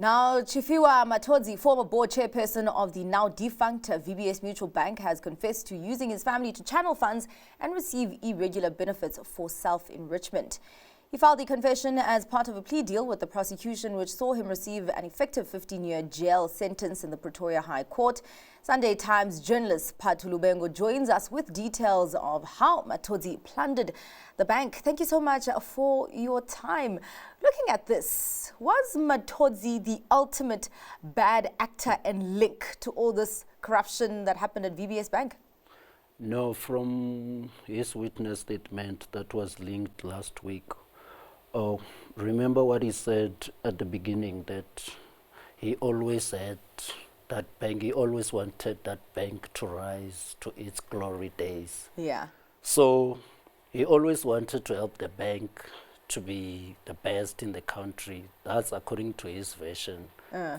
Now, Tshifhiwa Matodzi, former board chairperson of the now defunct VBS Mutual Bank, has confessed to using his family to channel funds and receive irregular benefits for self-enrichment. He filed the confession as part of a plea deal with the prosecution, which saw him receive an effective 15-year jail sentence in the Pretoria High Court. Sunday Times journalist Phathu Luvhengo joins us with details of how Matodzi plundered the bank. Thank you so much for your time. Looking at this, was Matodzi the ultimate bad actor and link to all this corruption that happened at VBS Bank? No, from his witness statement that was linked last week. Oh, remember what he said at the beginning, that he always had that bank, he always wanted that bank to rise to its glory days. Yeah. So he always wanted to help the bank to be the best in the country. That's according to his version,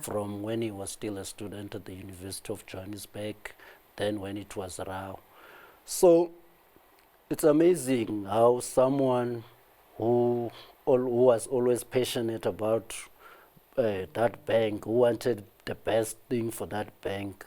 from when he was still a student at the University of Johannesburg, then when it was Rao. So it's amazing how someone who was always passionate about that bank, who wanted the best thing for that bank,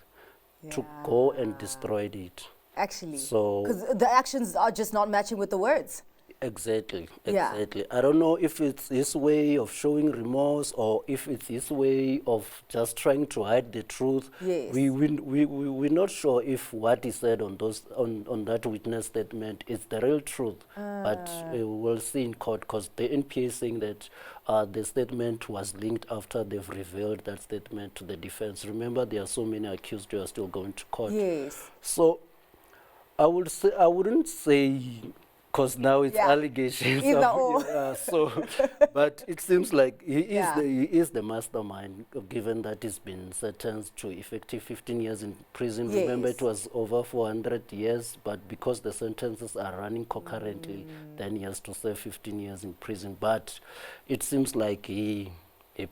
to go and destroy it. Actually, so because the actions are just not matching with the words. Exactly. Yeah. I don't know if it's his way of showing remorse or if it's his way of just trying to hide the truth. Yes. We're not sure if what he said on that witness statement is the real truth, but we'll see in court, because the NPA is saying that the statement was linked after they've revealed that statement to the defense. Remember, there are so many accused who are still going to court. Yes. So I wouldn't say, because now it's allegations. But it seems like he is the mastermind, given that he's been sentenced to effective 15 years in prison. Yes. Remember, it was over 400 years, but because the sentences are running concurrently, then he has to serve 15 years in prison. But it seems like he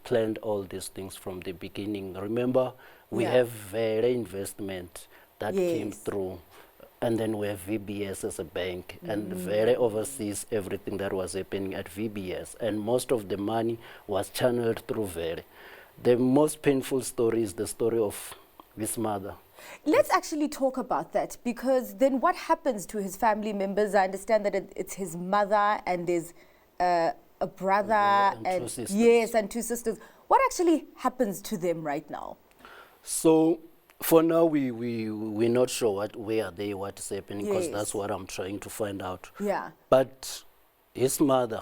planned all these things from the beginning. Remember, we have very investment that came through. And then we have VBS as a bank, and very oversees everything that was happening at VBS. And most of the money was channeled through Very. The most painful story is the story of his mother. Let's actually talk about that, because then what happens to his family members? I understand that it's his mother and there's a brother and two sisters. Yes, and two sisters. What actually happens to them right now? So, for now, we're not sure where are they, what is happening, because that's what I'm trying to find out. Yeah. But his mother,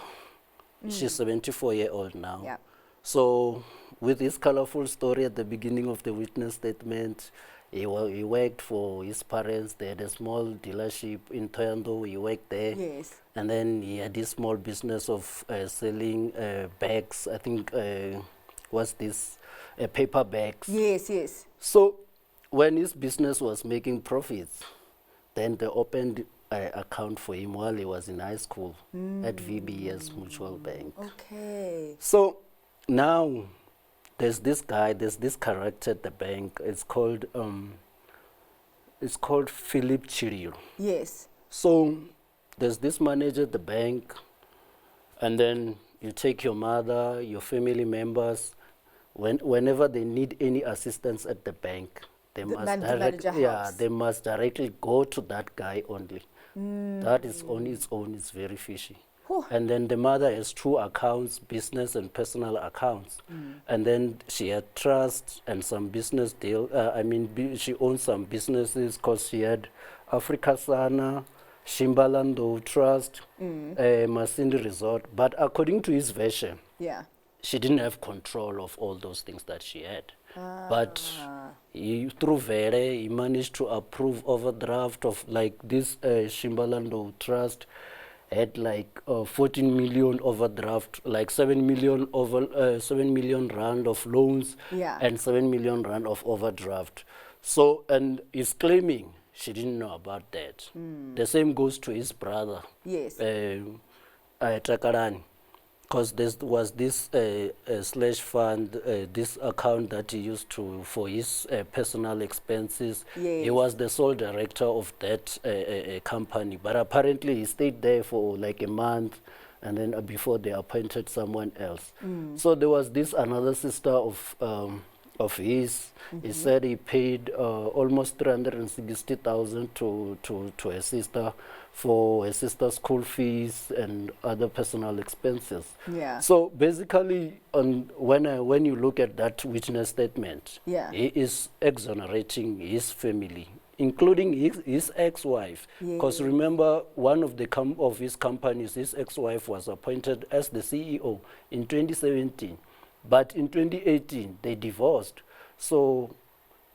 she's 74-year-old now. Yeah. So with this colorful story at the beginning of the witness statement, he worked for his parents. They had a small dealership in Toyando. He worked there. Yes. And then he had this small business of selling bags. I think, what's this? Paper bags. Yes, yes. So when his business was making profits, then they opened an account for him while he was in high school at VBS Mutual Bank. Okay. So now there's this character at the bank. It's called Philip Chirilo. Yes. So there's this manager at the bank, and then you take your mother, your family members, whenever they need any assistance at the bank, they must directly go to that guy only. That is on its own, it's very fishy. And then the mother has two accounts, business and personal accounts. And then she had trust and some business deal. She owns some businesses, because she had Africa Sana, Shimbalando Trust, Masindi Resort. But according to his version, she didn't have control of all those things that she had. But through Vere, he managed to approve overdraft of like this Shimbalando Trust had like 14 million overdraft, like 7 million rand of loans and 7 million rand of overdraft. So, and he's claiming she didn't know about that. The same goes to his brother. Yes. Takarani. Because there was this slash fund, this account that he used for his personal expenses. Yes. He was the sole director of that company, but apparently he stayed there for like a month. and then before they appointed someone else. So there was this another sister of his. He said he paid almost 360,000 to her sister for her sister's school fees and other personal expenses. Yeah. So basically, when you look at that witness statement, Yeah. he is exonerating his family, including his ex-wife. Because remember, one of his companies, his ex-wife was appointed as the CEO in 2017. But in 2018, they divorced. So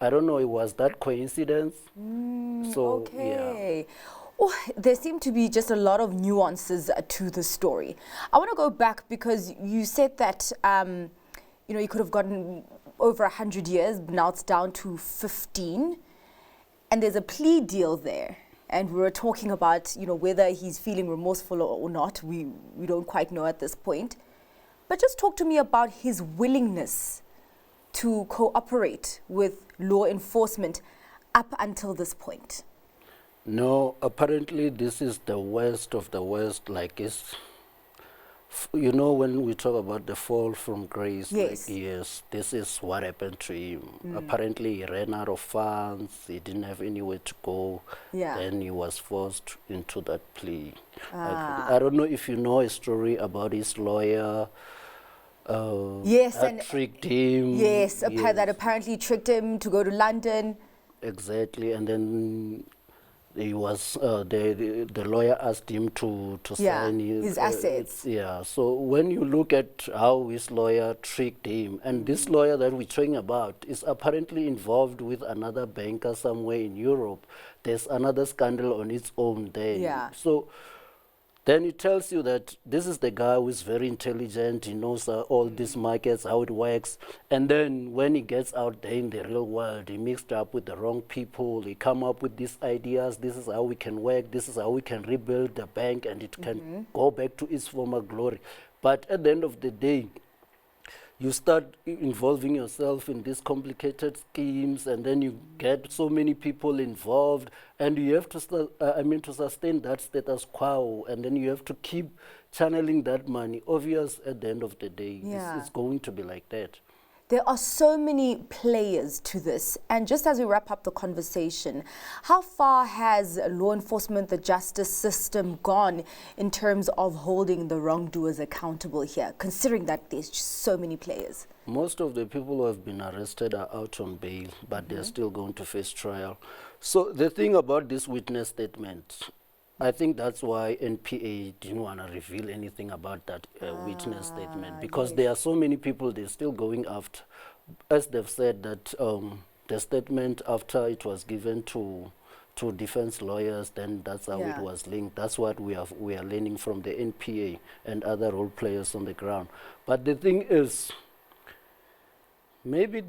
I don't know, was that coincidence? Okay. Oh, there seem to be just a lot of nuances to the story. I want to go back because you said that, you could have gotten over 100 years, but now it's down to 15. And there's a plea deal there. And we were talking about, whether he's feeling remorseful or not. We don't quite know at this point. But just talk to me about his willingness to cooperate with law enforcement up until this point. No, apparently this is the worst of the worst. Like when we talk about the fall from grace, yes, yes, this is what happened to him. Apparently he ran out of funds, he didn't have anywhere to go, then he was forced into that plea. I don't know if you know a story about his lawyer. That tricked him. Yes, that apparently tricked him to go to London. Exactly, and then he was the lawyer asked him to sign his assets. So when you look at how his lawyer tricked him, and this lawyer that we're talking about is apparently involved with another banker somewhere in Europe. There's another scandal on its own there. So then it tells you that this is the guy who is very intelligent, he knows all these markets, how it works. And then when he gets out there in the real world, he mixed up with the wrong people, he come up with these ideas, this is how we can work, this is how we can rebuild the bank and it can go back to its former glory. But at the end of the day, you start involving yourself in these complicated schemes, and then you get so many people involved, and you have to to sustain that status quo, and then you have to keep channeling that money. Obvious, at the end of the day, it's going to be like that. There are so many players to this. And just as we wrap up the conversation, how far has law enforcement, the justice system gone in terms of holding the wrongdoers accountable here, considering that there's just so many players? Most of the people who have been arrested are out on bail, but they're still going to face trial. So the thing about this witness statement, I think that's why NPA didn't want to reveal anything about that witness statement, because there are so many people they're still going after. As they've said that the statement after it was given to defense lawyers, then that's how it was linked. That's what we are learning from the NPA and other role players on the ground. But the thing is, maybe,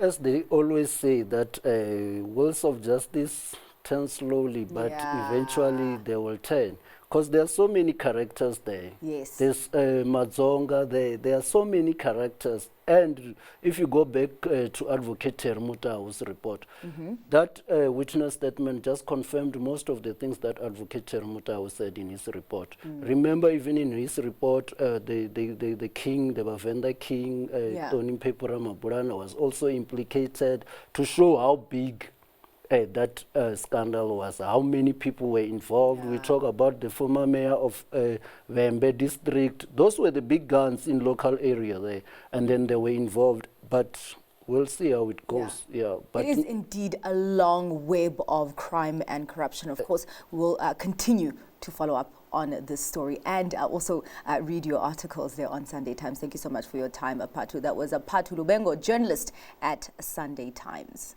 as they always say, that wheels of justice turn slowly, but eventually they will turn. Because there are so many characters there. Yes. There's Mazonga there. There are so many characters. And if you go back to Advocate Termuta's report, that witness statement just confirmed most of the things that Advocate Termuta said in his report. Remember, even in his report, the king, the Bavenda king, Tony Mpepura Maburana, was also implicated to show how big that scandal was, how many people were involved. We talk about the former mayor of Vembe district. Those were the big guns in local area there, and then they were involved. But we'll see how it goes. But it is indeed a long web of crime and corruption. Of course, we'll continue to follow up on this story and also read your articles there on Sunday Times. Thank you so much for your time, Phathu. That was Phathu Luvhengo, journalist at Sunday Times.